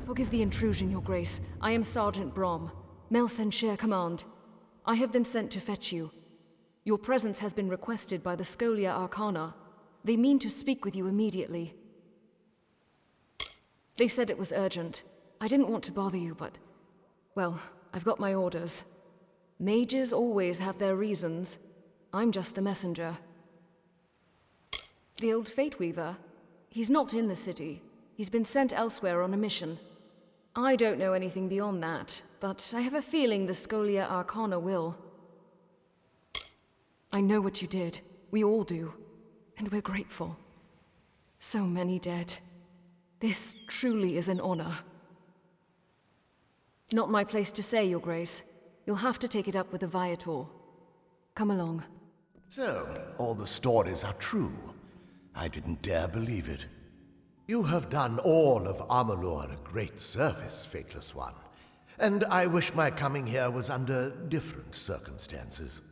Forgive the intrusion, Your Grace. I am Sergeant Brom, Mel Senshir Command. I have been sent to fetch you. Your presence has been requested by the Scholia Arcana. They mean to speak with you immediately. They said it was urgent. I didn't want to bother you, but... well, I've got my orders. Mages always have their reasons. I'm just the messenger. The old Fate Weaver? He's not in the city. He's been sent elsewhere on a mission. I don't know anything beyond that, but I have a feeling the Scholia Arcana will. I know what you did. We all do. And we're grateful. So many dead. This truly is an honor. Not my place to say, Your Grace. You'll have to take it up with the Viator. Come along. So, all the stories are true. I didn't dare believe it. You have done all of Amalur a great service, Fateless One. And I wish my coming here was under different circumstances.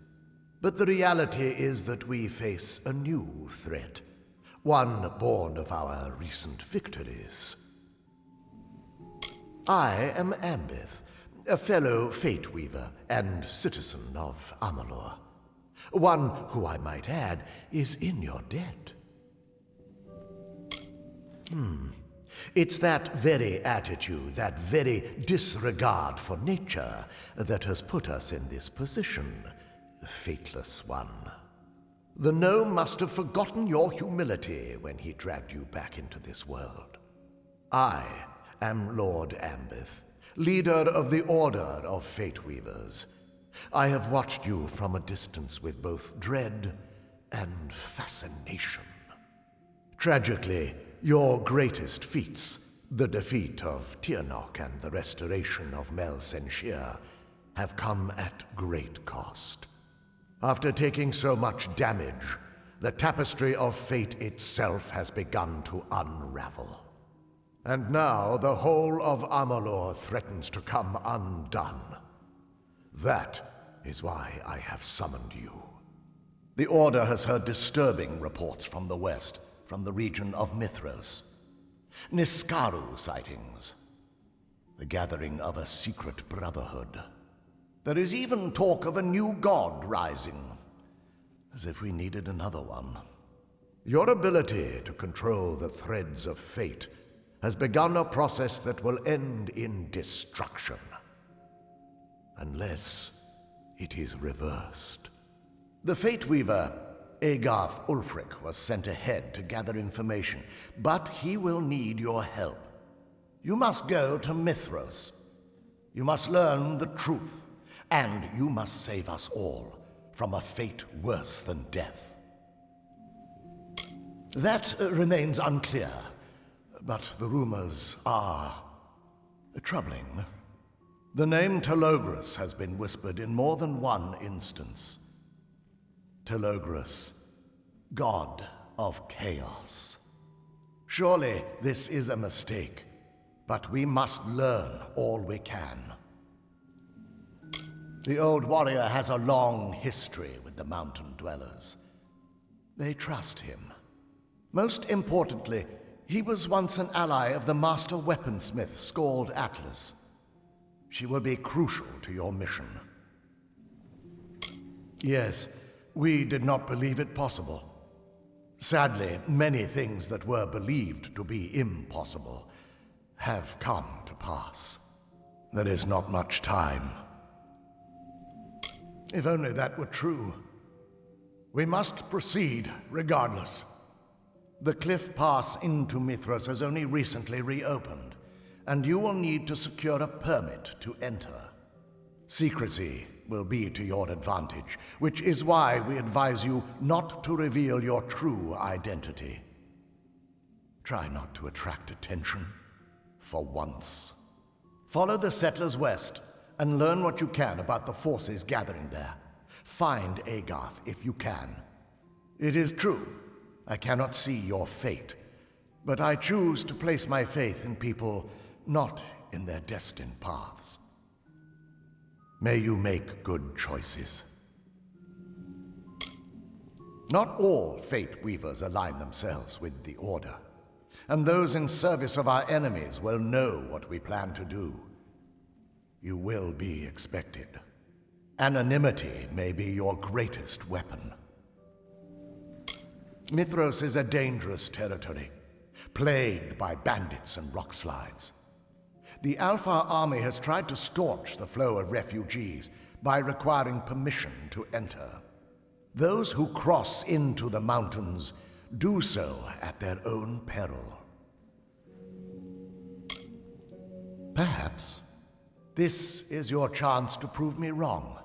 But the reality is that we face a new threat. One born of our recent victories. I am Ambith, a fellow Fate Weaver and citizen of Amalur. One who, I might add, is in your debt. It's that very attitude, that very disregard for nature, that has put us in this position, Fateless One. The gnome must have forgotten your humility when he dragged you back into this world. I am Lord Ambith, leader of the Order of Fate Weavers. I have watched you from a distance with both dread and fascination. Tragically, your greatest feats, the defeat of Tirnoch and the restoration of Mel Senshir, have come at great cost. After taking so much damage, the tapestry of fate itself has begun to unravel. And now the whole of Amalur threatens to come undone. That is why I have summoned you. The Order has heard disturbing reports from the west, from the region of Mithros. Niskaru sightings. The gathering of a secret brotherhood. There is even talk of a new god rising. As if we needed another one. Your ability to control the threads of fate has begun a process that will end in destruction. Unless it is reversed. The Fate Weaver, Agarth Ulfric, was sent ahead to gather information, but he will need your help. You must go to Mithros. You must learn the truth, and you must save us all from a fate worse than death. That remains unclear, but the rumors are troubling. The name Telogris has been whispered in more than one instance. Telogris, god of chaos. Surely this is a mistake, but we must learn all we can. The old warrior has a long history with the mountain dwellers. They trust him. Most importantly, he was once an ally of the master weaponsmith Scald Atlas. She will be crucial to your mission. Yes, we did not believe it possible. Sadly, many things that were believed to be impossible have come to pass. There is not much time. If only that were true. We must proceed regardless. The cliff pass into Mithras has only recently reopened, and you will need to secure a permit to enter. Secrecy will be to your advantage, which is why we advise you not to reveal your true identity. Try not to attract attention, for once. Follow the settlers west, and learn what you can about the forces gathering there. Find Agarth if you can. It is true, I cannot see your fate, but I choose to place my faith in people not in their destined paths. May you make good choices. Not all Fate Weavers align themselves with the Order. and those in service of our enemies will know what we plan to do. You will be expected. Anonymity may be your greatest weapon. Mithros is a dangerous territory, plagued by bandits and rock slides. The Alpha army has tried to staunch the flow of refugees by requiring permission to enter. Those who cross into the mountains do so at their own peril. Perhaps this is your chance to prove me wrong.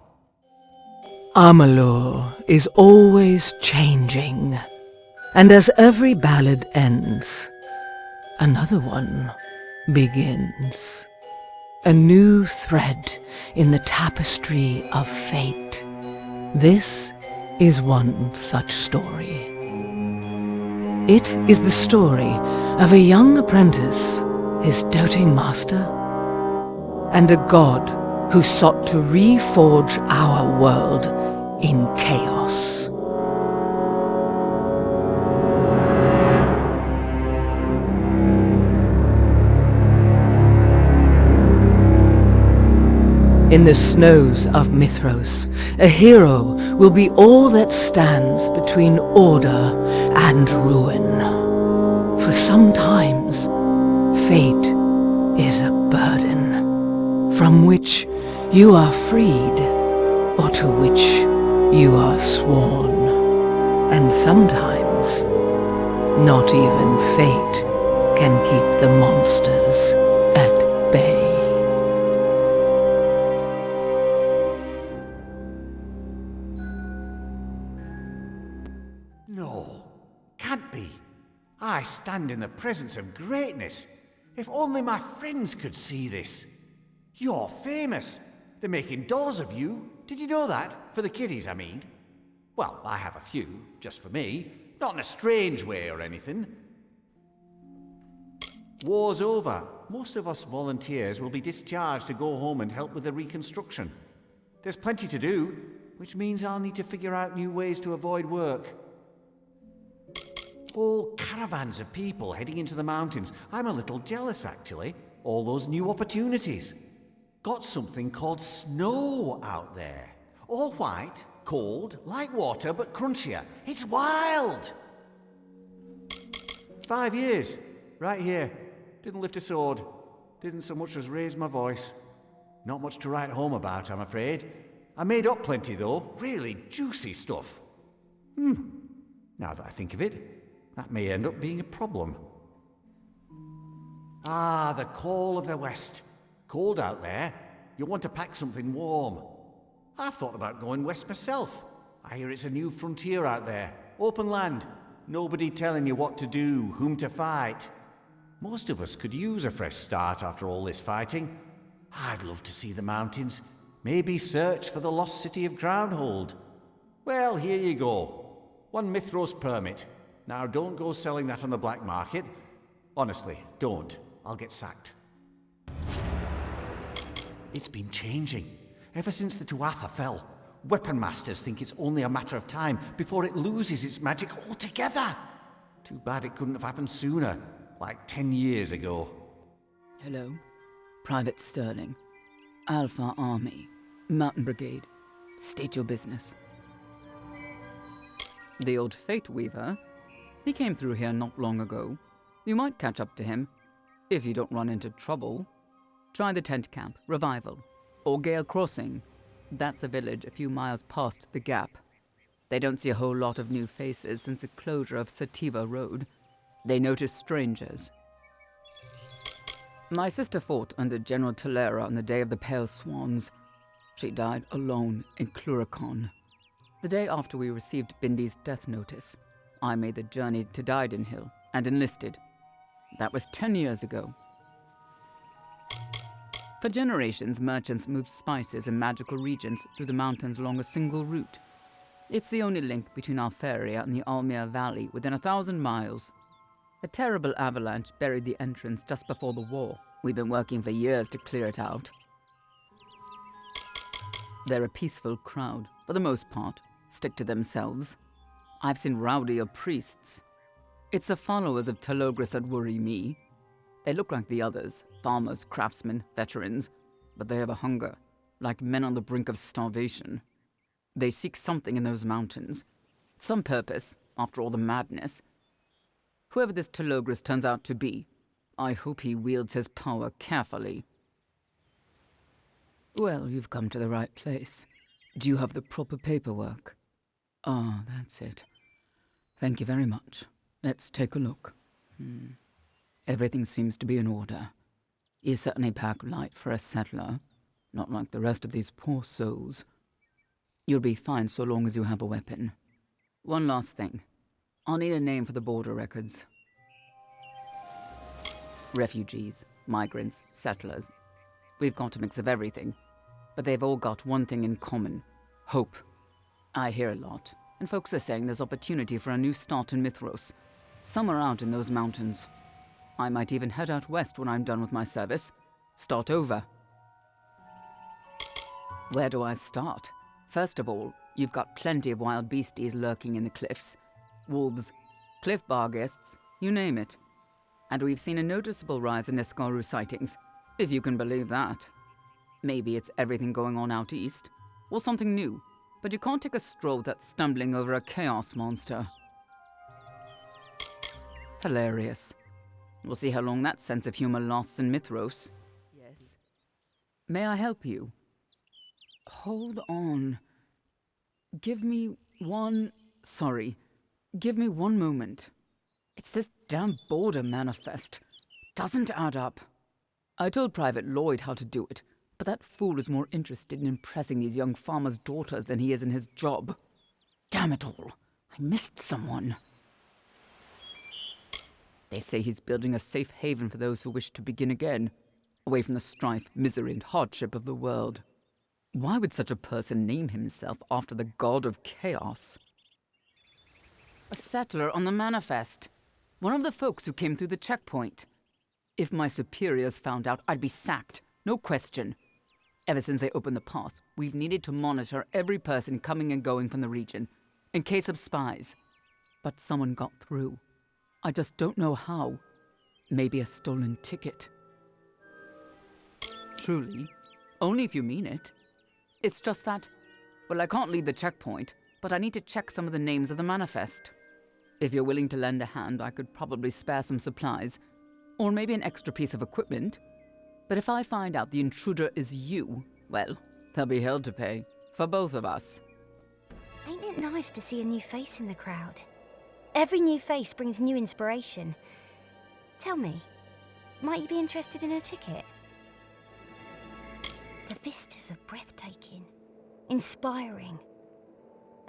Amalur is always changing, and as every ballad ends, another one begins. A new thread in the tapestry of fate. This is one such story. It is the story of a young apprentice, his doting master, and a god who sought to reforge our world in chaos. In the snows of Mithros, a hero will be all that stands between order and ruin. For sometimes, fate is a burden from which you are freed, or to which you are sworn. And sometimes, not even fate can keep the monsters at bay. No, can't be. I stand in the presence of greatness. If only my friends could see this. You're famous. They're making dolls of you. Did you know that? For the kiddies, I mean. Well, I have a few, just for me. Not in a strange way or anything. War's over. Most of us volunteers will be discharged to go home and help with the reconstruction. There's plenty to do, which means I'll need to figure out new ways to avoid work. Whole caravans of people heading into the mountains. I'm a little jealous, actually. All those new opportunities. Got something called snow out there. All white, cold, like water, but crunchier. It's wild! 5 years, right here. Didn't lift a sword. Didn't so much as raise my voice. Not much to write home about, I'm afraid. I made up plenty, though. Really juicy stuff. Now that I think of it, that may end up being a problem. Ah, the call of the West. Cold out there. You'll want to pack something warm. I've thought about going west myself. I hear it's a new frontier out there. Open land. Nobody telling you what to do, whom to fight. Most of us could use a fresh start after all this fighting. I'd love to see the mountains. Maybe search for the lost city of Groundhold. Well, here you go. 1 Mithros permit. Now, don't go selling that on the black market. Honestly, don't. I'll get sacked. It's been changing. Ever since the Tuatha fell, weapon masters think it's only a matter of time before it loses its magic altogether. Too bad it couldn't have happened sooner, like 10 years ago. Hello. Private Sterling. Alpha Army. Mountain Brigade. State your business. The old Fate Weaver? He came through here not long ago. You might catch up to him, if you don't run into trouble. Try the tent camp, Revival, or Gale Crossing. That's a village a few miles past the Gap. They don't see a whole lot of new faces since the closure of Sativa Road. They notice strangers. My sister fought under General Tolera on the day of the Pale Swans. She died alone in Cluricon. The day after we received Bindi's death notice, I made the journey to Dyden Hill and enlisted. That was 10 years ago. For generations, merchants moved spices and magical regions through the mountains along a single route. It's the only link between Alferia and the Almir Valley within 1,000 miles. A terrible avalanche buried the entrance just before the war. We've been working for years to clear it out. They're a peaceful crowd, for the most part, stick to themselves. I've seen rowdier priests. It's the followers of Telogris that worry me. They look like the others, farmers, craftsmen, veterans, but they have a hunger, like men on the brink of starvation. They seek something in those mountains. Some purpose, after all the madness. Whoever this Telogris turns out to be, I hope he wields his power carefully. Well, you've come to the right place. Do you have the proper paperwork? Ah, that's it. Thank you very much. Let's take a look. Everything seems to be in order. You certainly pack light for a settler, not like the rest of these poor souls. You'll be fine so long as you have a weapon. One last thing. I'll need a name for the border records. Refugees, migrants, settlers. We've got a mix of everything, but they've all got one thing in common. Hope. I hear a lot, and folks are saying there's opportunity for a new start in Mithros, somewhere out in those mountains. I might even head out west when I'm done with my service. Start over. Where do I start? First of all, you've got plenty of wild beasties lurking in the cliffs. Wolves, cliff barghests, you name it. And we've seen a noticeable rise in Niskaru sightings, if you can believe that. Maybe it's everything going on out east, or something new, but you can't take a stroll without stumbling over a chaos monster. Hilarious. We'll see how long that sense of humor lasts in Mithros. Yes. May I help you? Hold on. Give me one moment. It's this damn border manifest. Doesn't add up. I told Private Lloyd how to do it, but that fool is more interested in impressing these young farmers' daughters than he is in his job. Damn it all. I missed someone. They say he's building a safe haven for those who wish to begin again, away from the strife, misery, and hardship of the world. Why would such a person name himself after the god of chaos? A settler on the manifest. One of the folks who came through the checkpoint. If my superiors found out, I'd be sacked. No question. Ever since they opened the pass, we've needed to monitor every person coming and going from the region, in case of spies. But someone got through. I just don't know how. Maybe a stolen ticket. Truly, only if you mean it. It's just that, well, I can't lead the checkpoint, but I need to check some of the names of the manifest. If you're willing to lend a hand, I could probably spare some supplies, or maybe an extra piece of equipment. But if I find out the intruder is you, well, there'll be hell to pay, for both of us. Ain't it nice to see a new face in the crowd? Every new face brings new inspiration. Tell me, might you be interested in a ticket? The vistas are breathtaking, inspiring.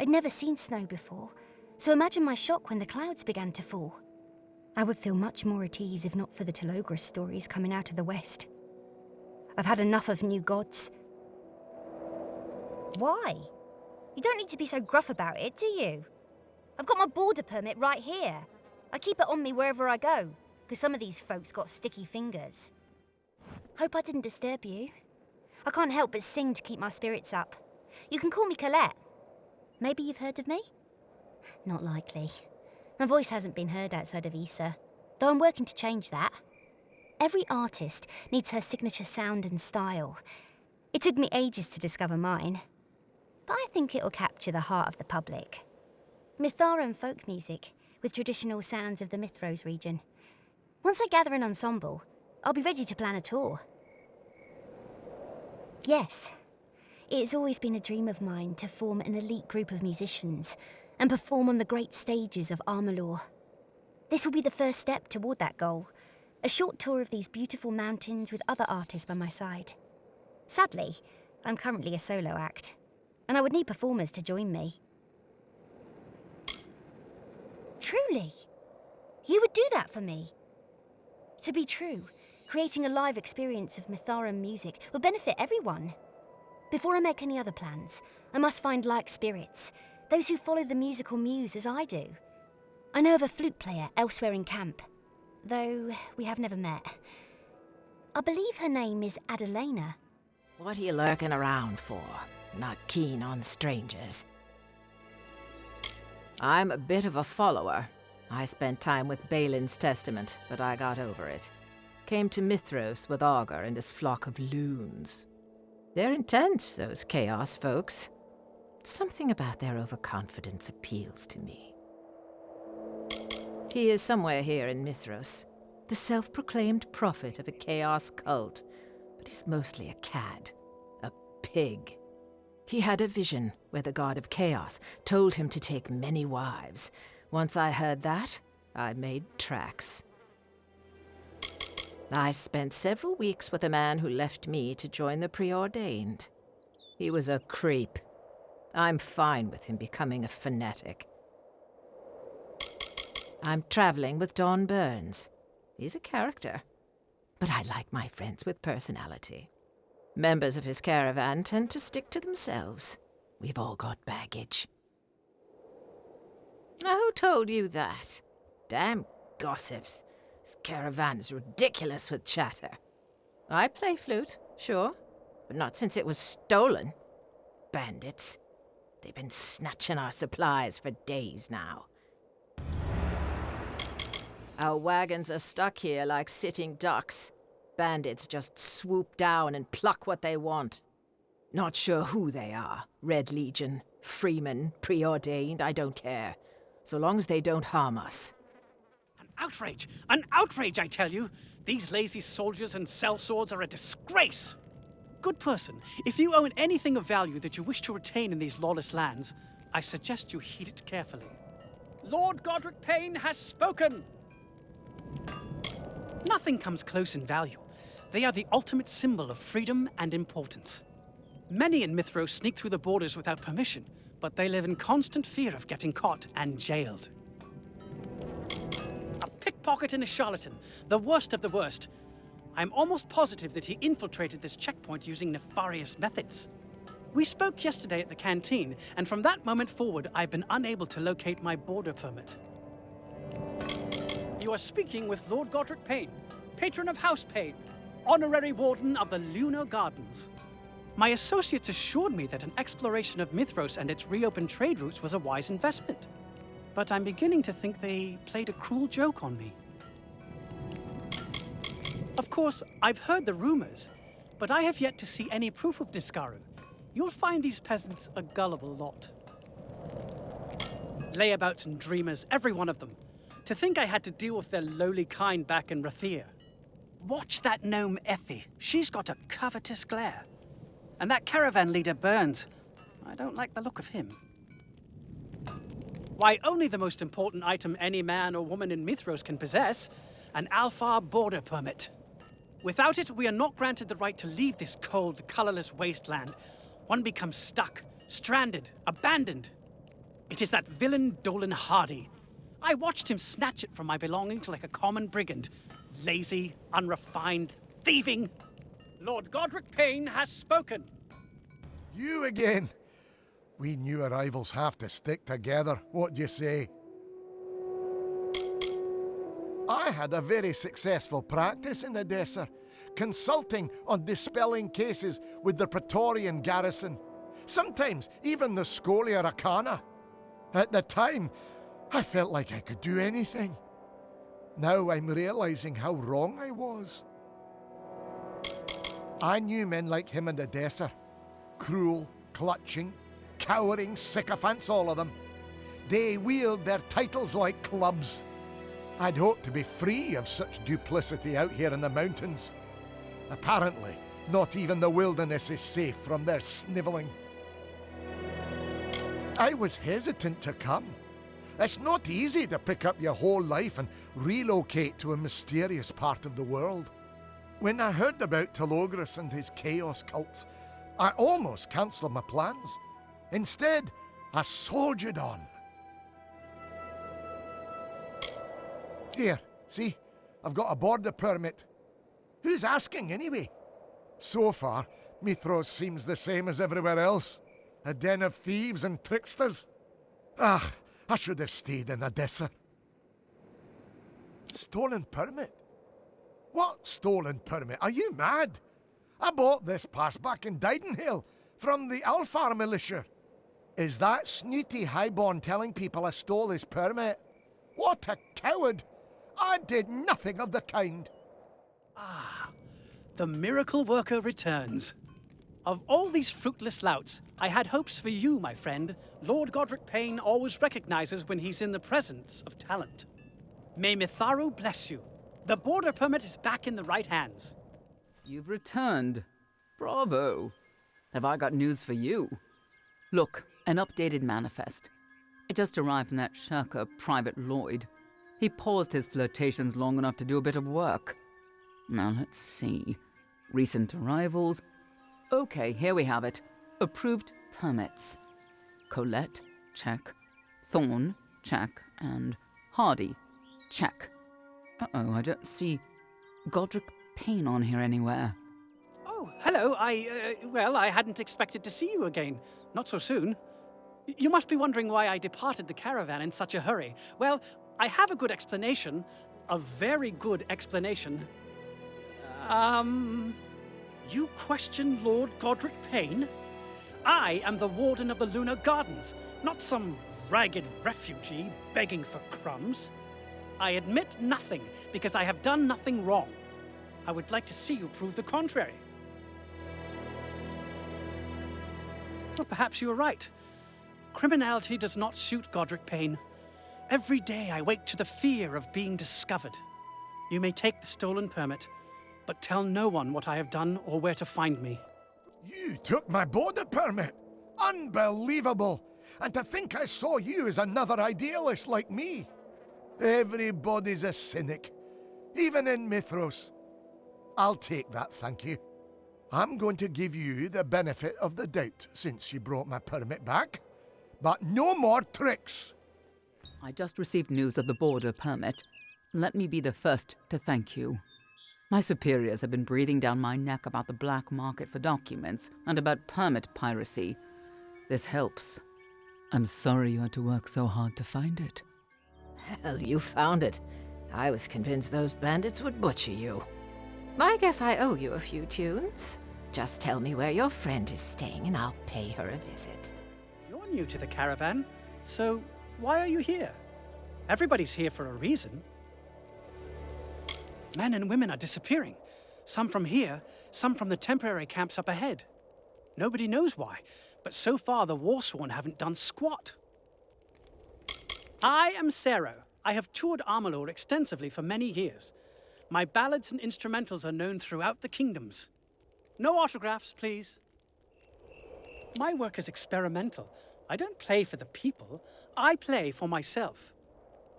I'd never seen snow before, so imagine my shock when the clouds began to fall. I would feel much more at ease if not for the Telogris stories coming out of the west. I've had enough of new gods. Why? You don't need to be so gruff about it, do you? I've got my border permit right here. I keep it on me wherever I go, because some of these folks got sticky fingers. Hope I didn't disturb you. I can't help but sing to keep my spirits up. You can call me Colette. Maybe you've heard of me? Not likely. My voice hasn't been heard outside of Issa, though I'm working to change that. Every artist needs her signature sound and style. It took me ages to discover mine, but I think it'll capture the heart of the public. Mitharan folk music, with traditional sounds of the Mithros region. Once I gather an ensemble, I'll be ready to plan a tour. Yes, it's always been a dream of mine to form an elite group of musicians and perform on the great stages of Amalur. This will be the first step toward that goal, a short tour of these beautiful mountains with other artists by my side. Sadly, I'm currently a solo act, and I would need performers to join me. Truly? You would do that for me? To be true, creating a live experience of Mitharan music would benefit everyone. Before I make any other plans, I must find like spirits, those who follow the musical muse as I do. I know of a flute player elsewhere in camp, though we have never met. I believe her name is Adelena. What are you lurking around for? Not keen on strangers. I'm a bit of a follower. I spent time with Balin's testament, but I got over it. Came to Mithros with Augur and his flock of loons. They're intense, those Chaos folks. Something about their overconfidence appeals to me. He is somewhere here in Mithros, the self-proclaimed prophet of a Chaos cult, but he's mostly a cad, a pig. He had a vision where the god of Chaos told him to take many wives. Once I heard that, I made tracks. I spent several weeks with a man who left me to join the preordained. He was a creep. I'm fine with him becoming a fanatic. I'm traveling with Don Burns. He's a character, but I like my friends with personality. Members of his caravan tend to stick to themselves. We've all got baggage. Now, who told you that? Damn gossips. This caravan is ridiculous with chatter. I play flute, sure, but not since it was stolen. Bandits. They've been snatching our supplies for days now. Our wagons are stuck here like sitting ducks. Bandits just swoop down and pluck what they want. Not sure who they are. Red Legion, Freeman, preordained, I don't care. So long as they don't harm us. An outrage! An outrage, I tell you! These lazy soldiers and sellswords are a disgrace! Good person, if you own anything of value that you wish to retain in these lawless lands, I suggest you heed it carefully. Lord Godric Payne has spoken! Nothing comes close in value. They are the ultimate symbol of freedom and importance. Many in Mithros sneak through the borders without permission, but they live in constant fear of getting caught and jailed. A pickpocket and a charlatan, the worst of the worst. I'm almost positive that he infiltrated this checkpoint using nefarious methods. We spoke yesterday at the canteen, and from that moment forward, I've been unable to locate my border permit. You are speaking with Lord Godric Payne, patron of House Payne, honorary warden of the Lunar Gardens. My associates assured me that an exploration of Mithros and its reopened trade routes was a wise investment. But I'm beginning to think they played a cruel joke on me. Of course, I've heard the rumors, but I have yet to see any proof of Niskaru. You'll find these peasants a gullible lot. Layabouts and dreamers, every one of them. To think I had to deal with their lowly kind back in Rathir. Watch that gnome Effie. She's got a covetous glare. And that caravan leader Burns. I don't like the look of him. Why, only the most important item any man or woman in Mithros can possess, an Alfar border permit. Without it, we are not granted the right to leave this cold, colorless wasteland. One becomes stuck, stranded, abandoned. It is that villain Dolan Hardy. I watched him snatch it from my belongings like a common brigand. Lazy, unrefined, thieving. Lord Godric Payne has spoken. You again? We new arrivals have to stick together, what do you say? I had a very successful practice in Edessa, consulting on dispelling cases with the Praetorian garrison, sometimes even the Scholia Arcana. At the time, I felt like I could do anything. Now I'm realizing how wrong I was. I knew men like him in Edessa. Cruel, clutching, cowering sycophants, all of them. They wield their titles like clubs. I'd hoped to be free of such duplicity out here in the mountains. Apparently, not even the wilderness is safe from their snivelling. I was hesitant to come. It's not easy to pick up your whole life and relocate to a mysterious part of the world. When I heard about Telogris and his chaos cults, I almost cancelled my plans. Instead, I soldiered on. Here, see? I've got a border permit. Who's asking, anyway? So far, Mithros seems the same as everywhere else. A den of thieves and tricksters. Ah, I should have stayed in Edessa. Stolen permit? What stolen permit? Are you mad? I bought this pass back in Didenhill from the Alfar militia. Is that snooty highborn telling people I stole his permit? What a coward! I did nothing of the kind. The miracle worker returns. Of all these fruitless louts, I had hopes for you, my friend. Lord Godric Payne always recognizes when he's in the presence of talent. May Mitharu bless you. The border permit is back in the right hands. You've returned. Bravo. Have I got news for you? Look, an updated manifest. It just arrived from that shirker, Private Lloyd. He paused his flirtations long enough to do a bit of work. Now let's see. Recent arrivals. Okay, here we have it. Approved permits. Colette, check. Thorn, check. And Hardy, check. Uh-oh, I don't see Godric Payne on here anywhere. Oh, hello. I hadn't expected to see you again. Not so soon. You must be wondering why I departed the caravan in such a hurry. Well, I have a good explanation. A very good explanation. You question Lord Godric Payne? I am the warden of the Lunar Gardens, not some ragged refugee begging for crumbs. I admit nothing because I have done nothing wrong. I would like to see you prove the contrary. Well, perhaps you are right. Criminality does not suit Godric Payne. Every day I wake to the fear of being discovered. You may take the stolen permit, but tell no one what I have done or where to find me. You took my border permit? Unbelievable! And to think I saw you as another idealist like me. Everybody's a cynic, even in Mithros. I'll take that, thank you. I'm going to give you the benefit of the doubt since you brought my permit back. But no more tricks! I just received news of the border permit. Let me be the first to thank you. My superiors have been breathing down my neck about the black market for documents and about permit piracy. This helps. I'm sorry you had to work so hard to find it. Hell, you found it. I was convinced those bandits would butcher you. I guess I owe you a few tunes. Just tell me where your friend is staying and I'll pay her a visit. You're new to the caravan, so why are you here? Everybody's here for a reason. Men and women are disappearing. Some from here, some from the temporary camps up ahead. Nobody knows why, but so far the Warsworn haven't done squat. I am Sero. I have toured Amalur extensively for many years. My ballads and instrumentals are known throughout the kingdoms. No autographs, please. My work is experimental. I don't play for the people. I play for myself.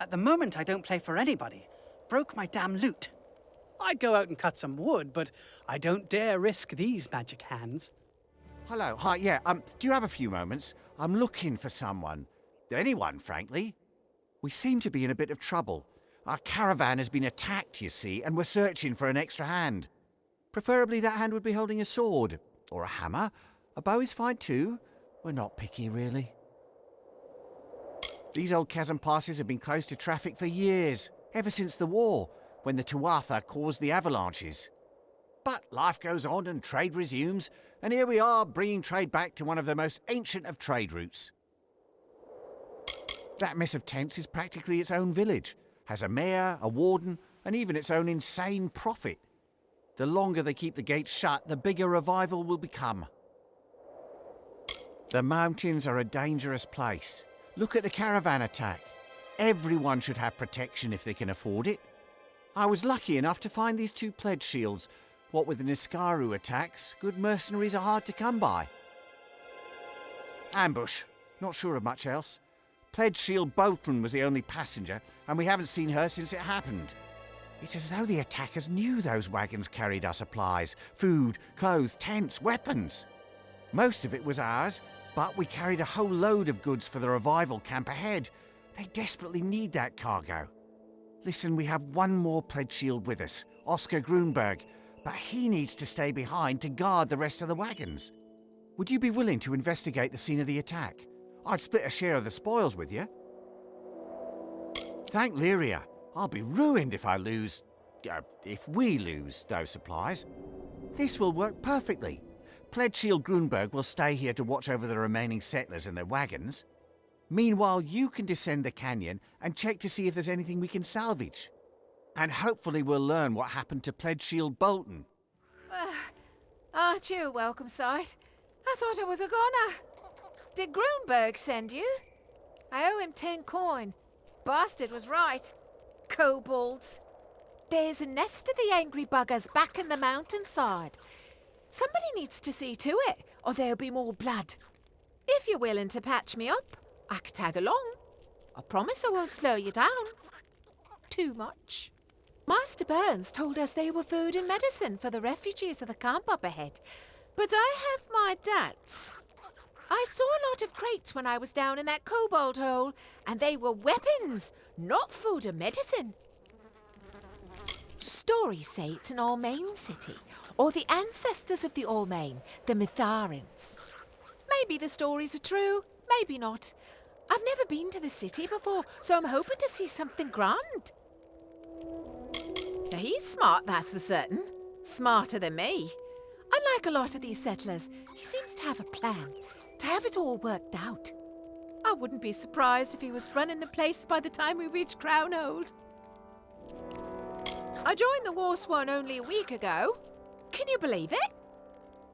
At the moment, I don't play for anybody. Broke my damn lute. I'd go out and cut some wood, but I don't dare risk these magic hands. Hello, hi, yeah, do you have a few moments? I'm looking for someone. Anyone, frankly. We seem to be in a bit of trouble. Our caravan has been attacked, you see, and we're searching for an extra hand. Preferably that hand would be holding a sword, or a hammer. A bow is fine too. We're not picky, really. These old chasm passes have been closed to traffic for years, ever since the war, when the Tuatha caused the avalanches. But life goes on and trade resumes, and here we are bringing trade back to one of the most ancient of trade routes. That mess of tents is practically its own village, has a mayor, a warden, and even its own insane prophet. The longer they keep the gates shut, the bigger revival will become. The mountains are a dangerous place. Look at the caravan attack. Everyone should have protection if they can afford it. I was lucky enough to find these two pledge shields. What with the Niskaru attacks, good mercenaries are hard to come by. Ambush. Not sure of much else. Pledge shield Bolton was the only passenger, and we haven't seen her since it happened. It's as though the attackers knew those wagons carried our supplies, food, clothes, tents, weapons. Most of it was ours, but we carried a whole load of goods for the revival camp ahead. They desperately need that cargo. Listen, we have one more pledge shield with us, Oscar Grunberg, but he needs to stay behind to guard the rest of the wagons. Would you be willing to investigate the scene of the attack? I'd split a share of the spoils with you. Thank Lyria. I'll be ruined if we lose those supplies. This will work perfectly. Pledge Shield Grunberg will stay here to watch over the remaining settlers and their wagons. Meanwhile, you can descend the canyon and check to see if there's anything we can salvage. And hopefully we'll learn what happened to Pledge Shield Bolton. Aren't you a welcome sight? I thought I was a goner. Did Grunberg send you? I owe him 10 coin. Bastard was right. Kobolds. There's a nest of the angry buggers back in the mountainside. Somebody needs to see to it, or there'll be more blood. If you're willing to patch me up, I could tag along. I promise I won't slow you down. Too much. Master Burns told us they were food and medicine for the refugees of the camp up ahead, but I have my doubts. I saw a lot of crates when I was down in that kobold hole, and they were weapons, not food and medicine. Stories say it's an Almain city, or the ancestors of the Almain, the Mitharans. Maybe the stories are true, maybe not. I've never been to the city before, so I'm hoping to see something grand. Now, he's smart, that's for certain. Smarter than me. Unlike a lot of these settlers, he seems to have a plan, to have it all worked out. I wouldn't be surprised if he was running the place by the time we reach Crownhold. I joined the Warsworn only a week ago. Can you believe it?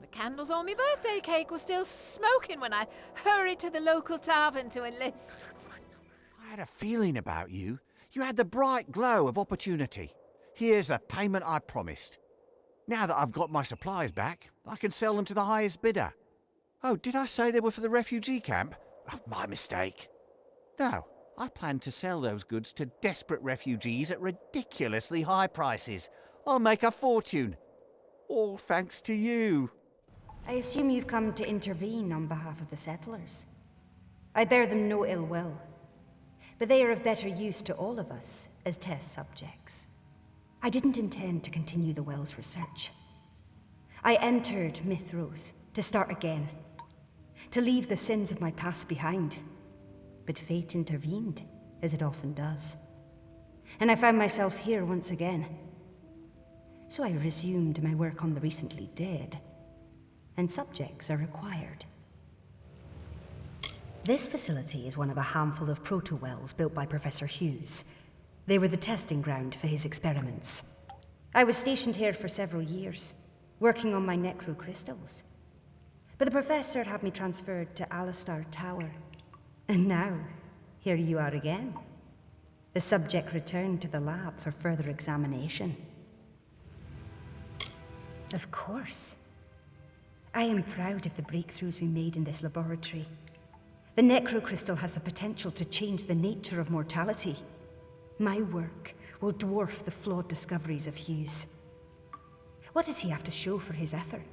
The candles on my birthday cake were still smoking when I hurried to the local tavern to enlist. I had a feeling about you. You had the bright glow of opportunity. Here's the payment I promised. Now that I've got my supplies back, I can sell them to the highest bidder. Oh, did I say they were for the refugee camp? Oh, my mistake. No, I plan to sell those goods to desperate refugees at ridiculously high prices. I'll make a fortune. All thanks to you. I assume you've come to intervene on behalf of the settlers. I bear them no ill will, but they are of better use to all of us as test subjects. I didn't intend to continue the Well's research. I entered Mithros to start again, to leave the sins of my past behind. But fate intervened, as it often does. And I found myself here once again. So I resumed my work on the recently dead, and subjects are required. This facility is one of a handful of proto-wells built by Professor Hughes. They were the testing ground for his experiments. I was stationed here for several years, working on my necrocrystals. But the professor had me transferred to Alistar Tower. And now, here you are again. The subject returned to the lab for further examination. Of course. I am proud of the breakthroughs we made in this laboratory. The necrocrystal has the potential to change the nature of mortality. My work will dwarf the flawed discoveries of Hughes. What does he have to show for his effort?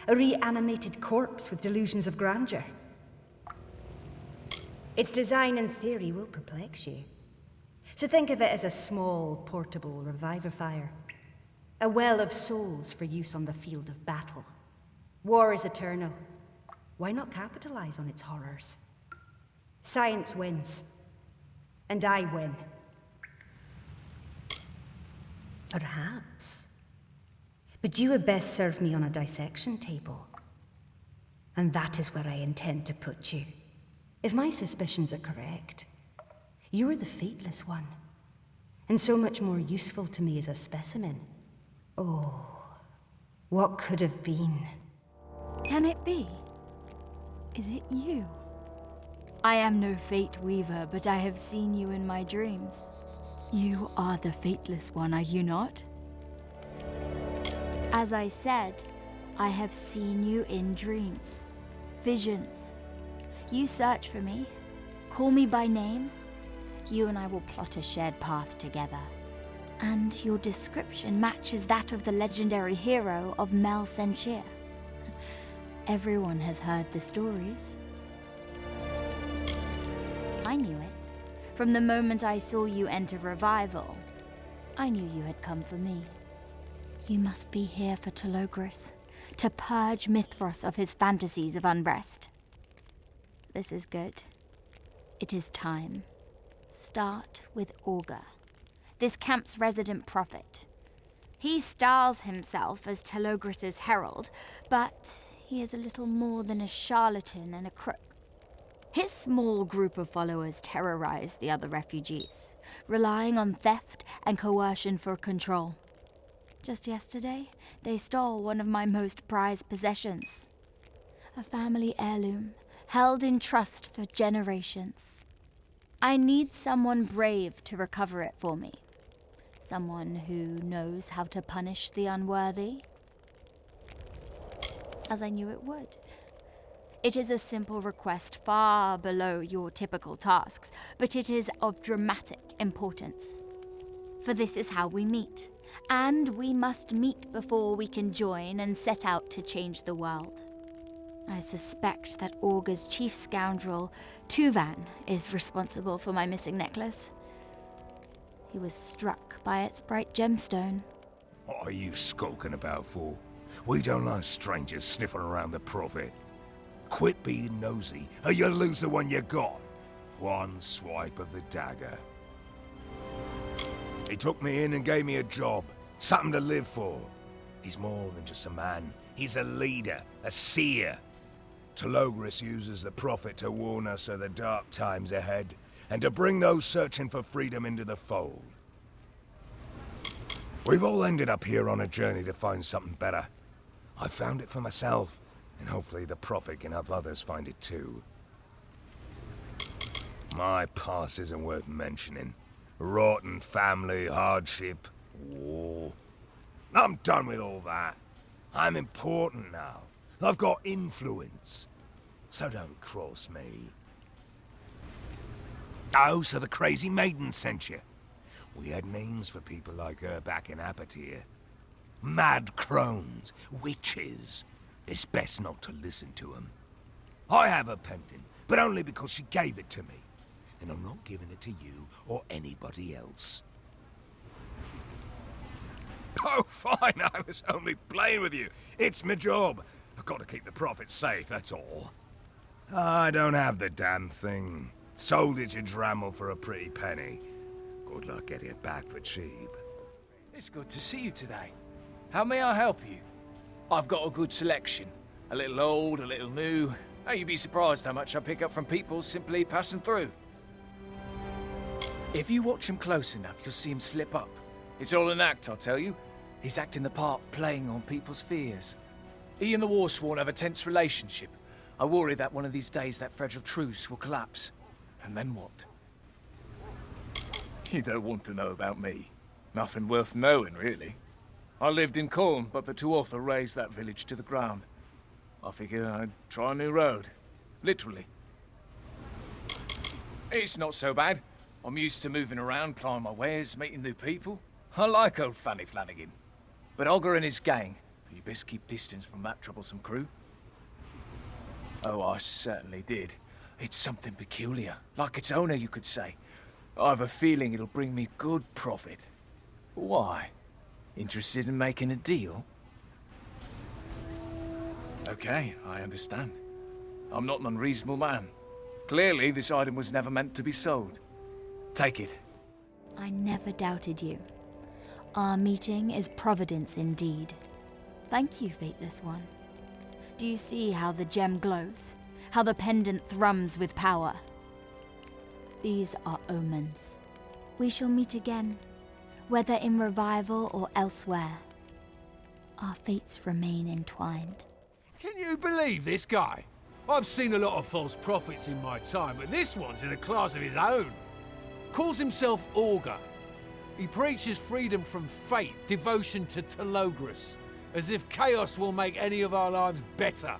A reanimated corpse with delusions of grandeur? Its design and theory will perplex you. So think of it as a small, portable revivifier. A well of souls for use on the field of battle. War is eternal. Why not capitalize on its horrors? Science wins. And I win. Perhaps. But you had best serve me on a dissection table. And that is where I intend to put you. If my suspicions are correct, you are the Fateless One, and so much more useful to me as a specimen. Oh, what could have been? Can it be? Is it you? I am no Fate Weaver, but I have seen you in my dreams. You are the Fateless One, are you not? As I said, I have seen you in dreams, visions. You search for me, call me by name. You and I will plot a shared path together. And your description matches that of the legendary hero of Mel Senshir. Everyone has heard the stories. I knew it. From the moment I saw you enter Revival, I knew you had come for me. You must be here for Telogris, to purge Mithros of his fantasies of unrest. This is good. It is time. Start with Augur, this camp's resident prophet. He styles himself as Telogris' herald, but he is a little more than a charlatan and a crook. His small group of followers terrorized the other refugees, relying on theft and coercion for control. Just yesterday, they stole one of my most prized possessions. A family heirloom, held in trust for generations. I need someone brave to recover it for me. Someone who knows how to punish the unworthy. As I knew it would. It is a simple request far below your typical tasks, but it is of dramatic importance. For this is how we meet, and we must meet before we can join and set out to change the world. I suspect that Augur's chief scoundrel, Tuvan, is responsible for my missing necklace. He was struck by its bright gemstone. What are you skulking about for? We don't like strangers sniffing around the prophet. Quit being nosy, or you'll lose the one you got. One swipe of the dagger. He took me in and gave me a job, something to live for. He's more than just a man. He's a leader, a seer. Telogris uses the prophet to warn us of the dark times ahead, and to bring those searching for freedom into the fold. We've all ended up here on a journey to find something better. I found it for myself, and hopefully the prophet can help others find it too. My past isn't worth mentioning. Rotten family, hardship, war. I'm done with all that. I'm important now. I've got influence. So don't cross me. Oh, so the crazy maiden sent you. We had names for people like her back in Apatir. Mad crones, witches. It's best not to listen to them. I have a pendant, but only because she gave it to me. And I'm not giving it to you or anybody else. Oh, fine, I was only playing with you. It's my job. I've got to keep the prophet safe, that's all. I don't have the damn thing. Sold it to Drammel for a pretty penny. Good luck getting it back for cheap. It's good to see you today. How may I help you? I've got a good selection. A little old, a little new. Oh, you'd be surprised how much I pick up from people simply passing through. If you watch him close enough, you'll see him slip up. It's all an act, I'll tell you. He's acting the part, playing on people's fears. He and the Warsworn have a tense relationship. I worry that one of these days that fragile truce will collapse. And then what? You don't want to know about me. Nothing worth knowing, really. I lived in Corn, but the Tuatha razed that village to the ground. I figure I'd try a new road. Literally. It's not so bad. I'm used to moving around, plying my wares, meeting new people. I like old Fanny Flanagan. But Olga and his gang, you best keep distance from that troublesome crew. Oh, I certainly did. It's something peculiar, like its owner, you could say. I have a feeling it'll bring me good profit. Why? Interested in making a deal? Okay, I understand. I'm not an unreasonable man. Clearly, this item was never meant to be sold. Take it. I never doubted you. Our meeting is providence indeed. Thank you, Fateless One. Do you see how the gem glows? How the pendant thrums with power? These are omens. We shall meet again, whether in revival or elsewhere. Our fates remain entwined. Can you believe this guy? I've seen a lot of false prophets in my time, but this one's in a class of his own. Calls himself Augur. He preaches freedom from fate, devotion to Telogris, as if chaos will make any of our lives better.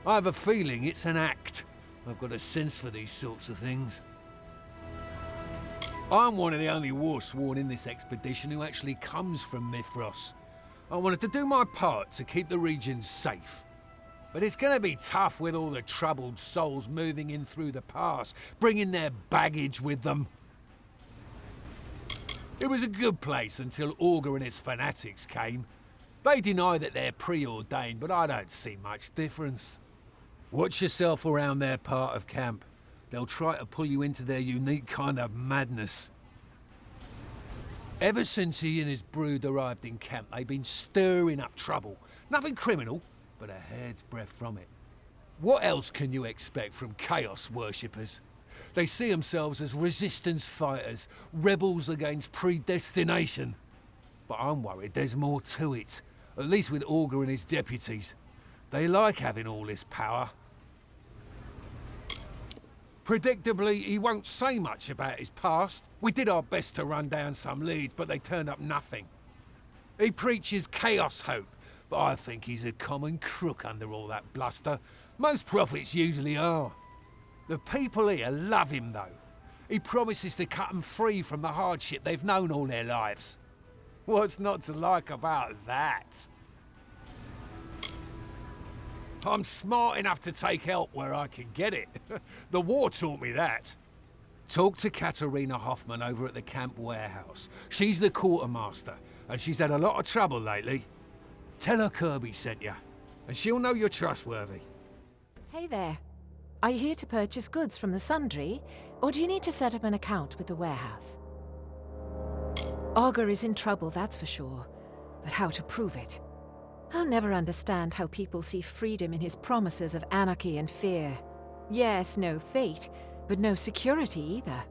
I have a feeling it's an act. I've got a sense for these sorts of things. I'm one of the only Warsworn in this expedition who actually comes from Mithros. I wanted to do my part to keep the region safe. But it's gonna be tough with all the troubled souls moving in through the pass, bringing their baggage with them. It was a good place until Augur and his fanatics came. They deny that they're preordained, but I don't see much difference. Watch yourself around their part of camp. They'll try to pull you into their unique kind of madness. Ever since he and his brood arrived in camp, they've been stirring up trouble. Nothing criminal, but a hair's breadth from it. What else can you expect from Chaos worshippers? They see themselves as resistance fighters, rebels against predestination. But I'm worried there's more to it, at least with Augur and his deputies. They like having all this power. Predictably, he won't say much about his past. We did our best to run down some leads, but they turned up nothing. He preaches chaos hope, but I think he's a common crook under all that bluster. Most prophets usually are. The people here love him, though. He promises to cut them free from the hardship they've known all their lives. What's not to like about that? I'm smart enough to take help where I can get it. The war taught me that. Talk to Katerina Hoffman over at the camp warehouse. She's the quartermaster, and she's had a lot of trouble lately. Tell her Kirby sent you, and she'll know you're trustworthy. Hey there. Are you here to purchase goods from the Sundry, or do you need to set up an account with the warehouse? Augur is in trouble, that's for sure. But how to prove it? I'll never understand how people see freedom in his promises of anarchy and fear. Yes, no fate, but no security either.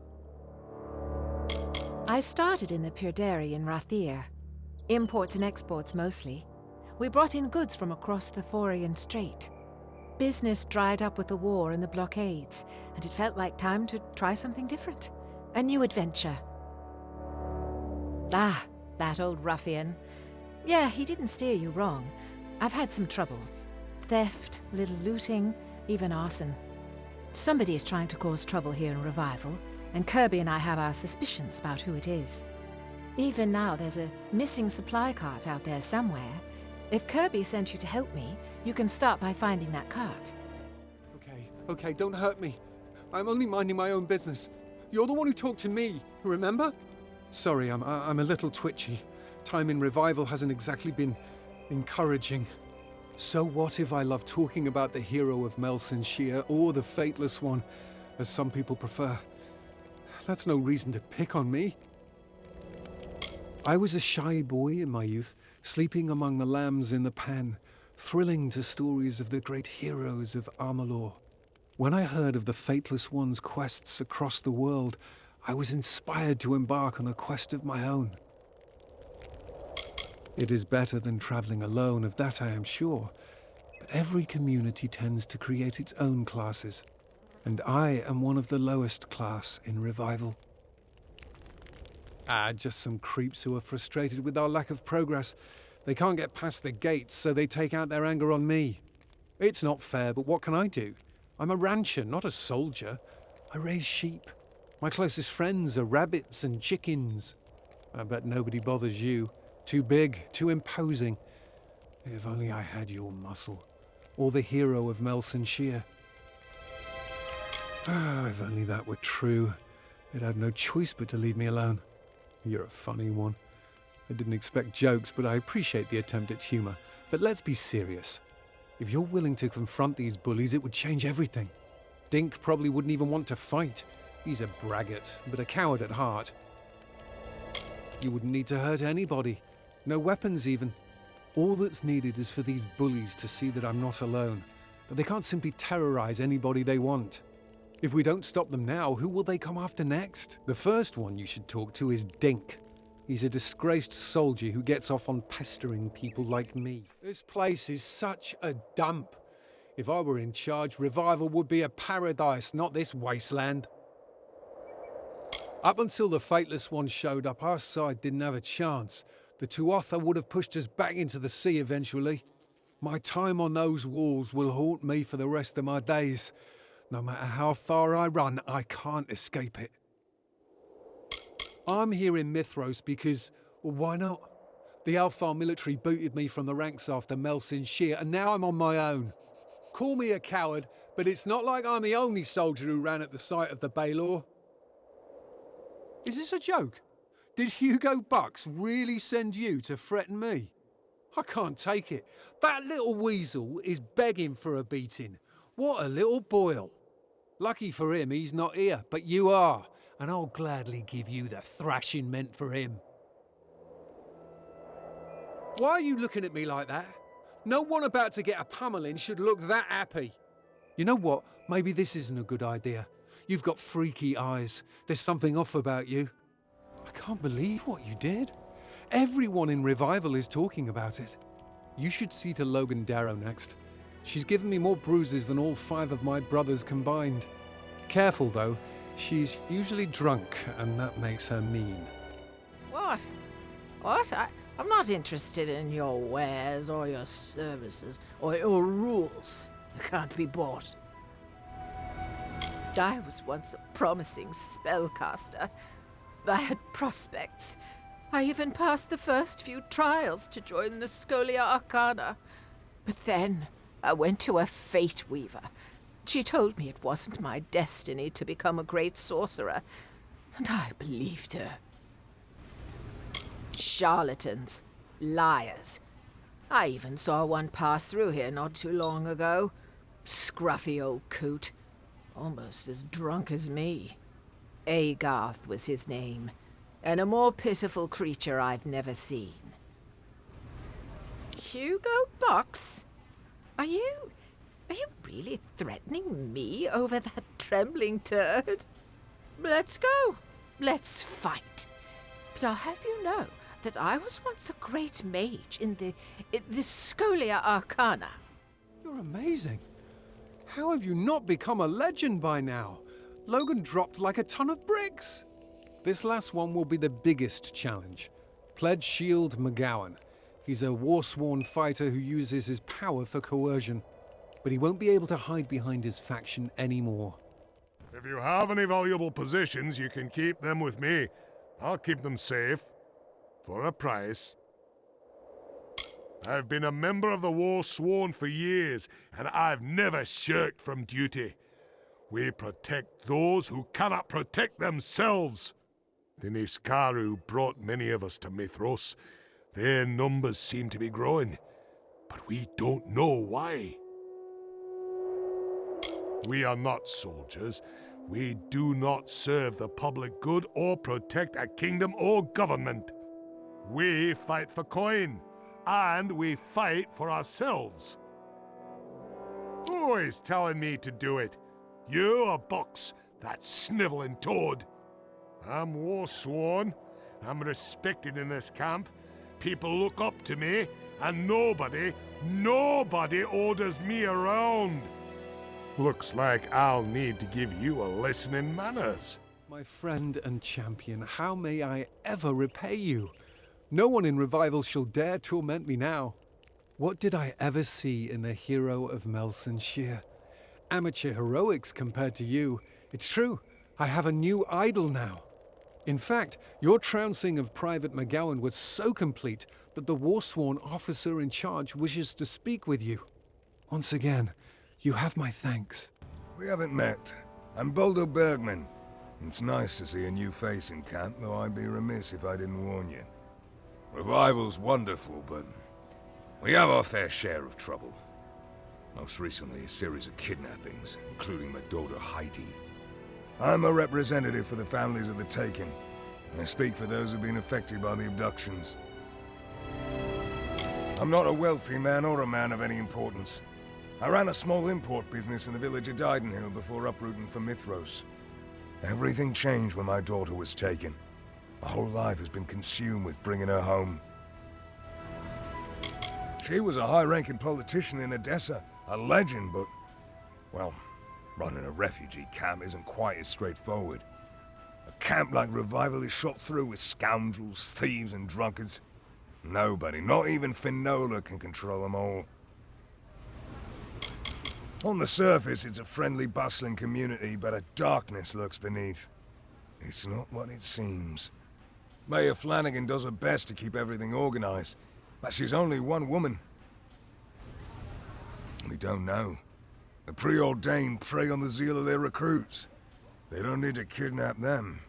I started in the Pure Dairy in Rathir. Imports and exports mostly. We brought in goods from across the Forian Strait. Business dried up with the war and the blockades, and it felt like time to try something different. A new adventure. Ah, that old ruffian. Yeah, he didn't steer you wrong. I've had some trouble. Theft, little looting, even arson. Somebody is trying to cause trouble here in Revival, and Kirby and I have our suspicions about who it is. Even now, there's a missing supply cart out there somewhere. If Kirby sent you to help me, you can start by finding that cart. Okay, don't hurt me. I'm only minding my own business. You're the one who talked to me, remember? Sorry, I'm a little twitchy. Time in Revival hasn't exactly been encouraging. So what if I love talking about the hero of Melsenshire or the Fateless One, as some people prefer? That's no reason to pick on me. I was a shy boy in my youth, sleeping among the lambs in the pan, thrilling to stories of the great heroes of Amalur. When I heard of the Fateless One's quests across the world, I was inspired to embark on a quest of my own. It is better than traveling alone, of that I am sure, but every community tends to create its own classes, and I am one of the lowest class in Revival. Just some creeps who are frustrated with our lack of progress. They can't get past the gates, so they take out their anger on me. It's not fair, but what can I do? I'm a rancher, not a soldier. I raise sheep. My closest friends are rabbits and chickens. I bet nobody bothers you. Too big, too imposing. If only I had your muscle. Or the hero of Melsenshire. If only that were true. They'd have no choice but to leave me alone. You're a funny one. I didn't expect jokes, but I appreciate the attempt at humor. But let's be serious. If you're willing to confront these bullies, it would change everything. Dink probably wouldn't even want to fight. He's a braggart, but a coward at heart. You wouldn't need to hurt anybody. No weapons even. All that's needed is for these bullies to see that I'm not alone. That they can't simply terrorize anybody they want. If we don't stop them now, who will they come after next? The first one you should talk to is Dink. He's a disgraced soldier who gets off on pestering people like me. This place is such a dump. If I were in charge, Revival would be a paradise, not this wasteland. Up until the Fateless One showed up, our side didn't have a chance. The Tuatha would have pushed us back into the sea eventually. My time on those walls will haunt me for the rest of my days. No matter how far I run, I can't escape it. I'm here in Mithros because, well, why not? The Alfar military booted me from the ranks after Melsenshire, and now I'm on my own. Call me a coward, but it's not like I'm the only soldier who ran at the sight of the Baelor. Is this a joke? Did Hugo Bucks really send you to threaten me? I can't take it. That little weasel is begging for a beating. What a little boil. Lucky for him, he's not here, but you are, and I'll gladly give you the thrashing meant for him. Why are you looking at me like that? No one about to get a pummeling should look that happy. You know what? Maybe this isn't a good idea. You've got freaky eyes. There's something off about you. I can't believe what you did. Everyone in Revival is talking about it. You should see to Logan Darrow next. She's given me more bruises than all 5 of my brothers combined. Careful, though. She's usually drunk, and that makes her mean. What? What? I'm not interested in your wares or your services or your rules. They can't be bought. I was once a promising spellcaster. I had prospects. I even passed the first few trials to join the Scholia Arcana. But then I went to a Fate Weaver. She told me it wasn't my destiny to become a great sorcerer, and I believed her. Charlatans. Liars. I even saw one pass through here not too long ago. Scruffy old coot. Almost as drunk as me. Agarth was his name, and a more pitiful creature I've never seen. Hugo Box? Are you really threatening me over that trembling turd? Let's go. Let's fight. But I'll have you know that I was once a great mage in the Scholia Arcana. You're amazing. How have you not become a legend by now? Logan dropped like a ton of bricks. This last one will be the biggest challenge. Pledge Shield McGowan. He's a Warsworn fighter who uses his power for coercion, but he won't be able to hide behind his faction anymore. If you have any valuable possessions, you can keep them with me. I'll keep them safe. For a price. I've been a member of the Warsworn for years, and I've never shirked from duty. We protect those who cannot protect themselves. The Niskaru brought many of us to Mithros. Their numbers seem to be growing, but we don't know why. We are not soldiers. We do not serve the public good or protect a kingdom or government. We fight for coin, and we fight for ourselves. Who is telling me to do it? You or Box, that sniveling toad? I'm Warsworn. I'm respected in this camp. People look up to me, and nobody orders me around. Looks like I'll need to give you a lesson in manners. My friend and champion, how may I ever repay you? No one in Revival shall dare torment me now. What did I ever see in the hero of Melsenshire? Amateur heroics compared to you. It's true, I have a new idol now. In fact, your trouncing of Private McGowan was so complete that the Warsworn officer in charge wishes to speak with you. Once again, you have my thanks. We haven't met. I'm Boldo Bergman. It's nice to see a new face in camp, though I'd be remiss if I didn't warn you. Revival's wonderful, but we have our fair share of trouble. Most recently, a series of kidnappings, including my daughter Heidi. I'm a representative for the families of the taken. I speak for those who've been affected by the abductions. I'm not a wealthy man or a man of any importance. I ran a small import business in the village of Didenhill before uprooting for Mithros. Everything changed when my daughter was taken. My whole life has been consumed with bringing her home. She was a high-ranking politician in Odessa, a legend, but, well, running a refugee camp isn't quite as straightforward. A camp like Revival is shot through with scoundrels, thieves, and drunkards. Nobody, not even Finola, can control them all. On the surface, it's a friendly, bustling community, but a darkness lurks beneath. It's not what it seems. Mayor Flanagan does her best to keep everything organized, but she's only one woman. We don't know. The preordained prey on the zeal of their recruits. They don't need to kidnap them.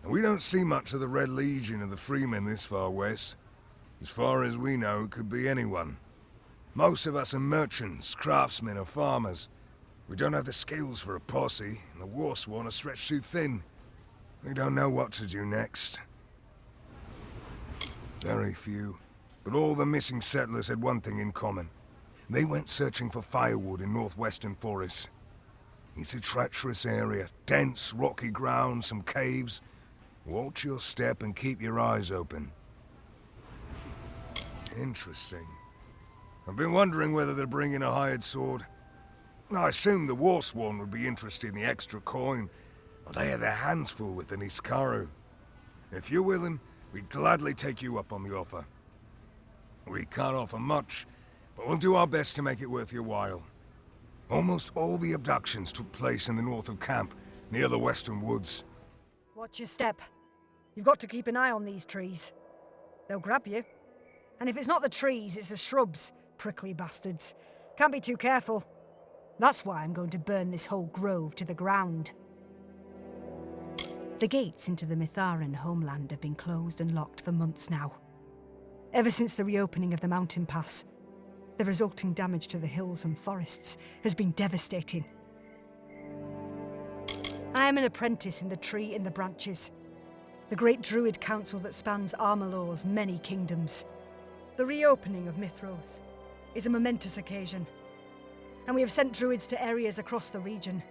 And we don't see much of the Red Legion of the Freemen this far west. As far as we know, it could be anyone. Most of us are merchants, craftsmen, or farmers. We don't have the skills for a posse, and the Warsworn are stretched too thin. We don't know what to do next. Very few, but all the missing settlers had one thing in common. They went searching for firewood in northwestern forests. It's a treacherous area, dense, rocky ground, some caves. Watch your step and keep your eyes open. Interesting. I've been wondering whether they're bringing a hired sword. I assume the Fatesworn would be interested in the extra coin. They had their hands full with the Niskaru. If you're willing, we'd gladly take you up on the offer. We can't offer much, but we'll do our best to make it worth your while. Almost all the abductions took place in the north of camp, near the western woods. Watch your step. You've got to keep an eye on these trees. They'll grab you. And if it's not the trees, it's the shrubs, prickly bastards. Can't be too careful. That's why I'm going to burn this whole grove to the ground. The gates into the Mitharan homeland have been closed and locked for months now. Ever since the reopening of the mountain pass, the resulting damage to the hills and forests has been devastating. I am an apprentice in the Tree in the Branches, the great druid council that spans Amalur's many kingdoms. The reopening of Mithros is a momentous occasion, and we have sent druids to areas across the region.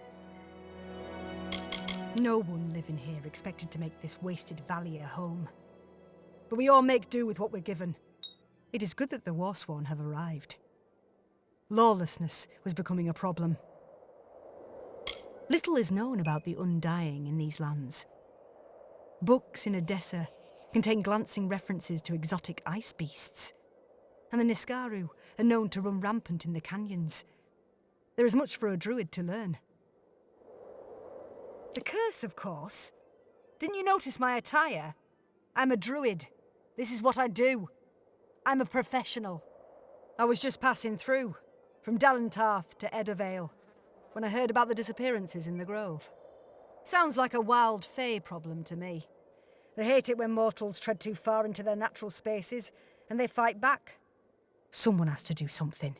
No one living here expected to make this wasted valley a home. But we all make do with what we're given. It is good that the Fatesworn have arrived. Lawlessness was becoming a problem. Little is known about the Undying in these lands. Books in Edessa contain glancing references to exotic ice beasts, and the Niskaru are known to run rampant in the canyons. There is much for a druid to learn. The curse, of course. Didn't you notice my attire? I'm a druid. This is what I do. I'm a professional. I was just passing through, from Dalentarth to Eddervale, when I heard about the disappearances in the grove. Sounds like a wild fae problem to me. They hate it when mortals tread too far into their natural spaces, and they fight back. Someone has to do something.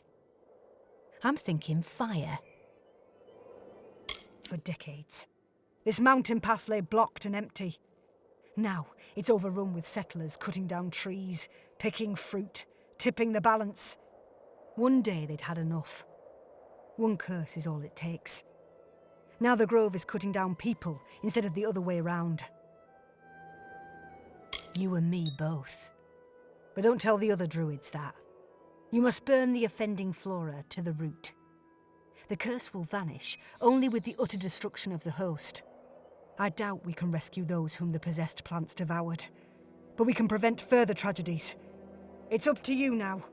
I'm thinking fire. For decades, this mountain pass lay blocked and empty. Now it's overrun with settlers cutting down trees, picking fruit, tipping the balance. One day they'd had enough. One curse is all it takes. Now the grove is cutting down people instead of the other way round. You and me both. But don't tell the other druids that. You must burn the offending flora to the root. The curse will vanish only with the utter destruction of the host. I doubt we can rescue those whom the possessed plants devoured, but we can prevent further tragedies. It's up to you now.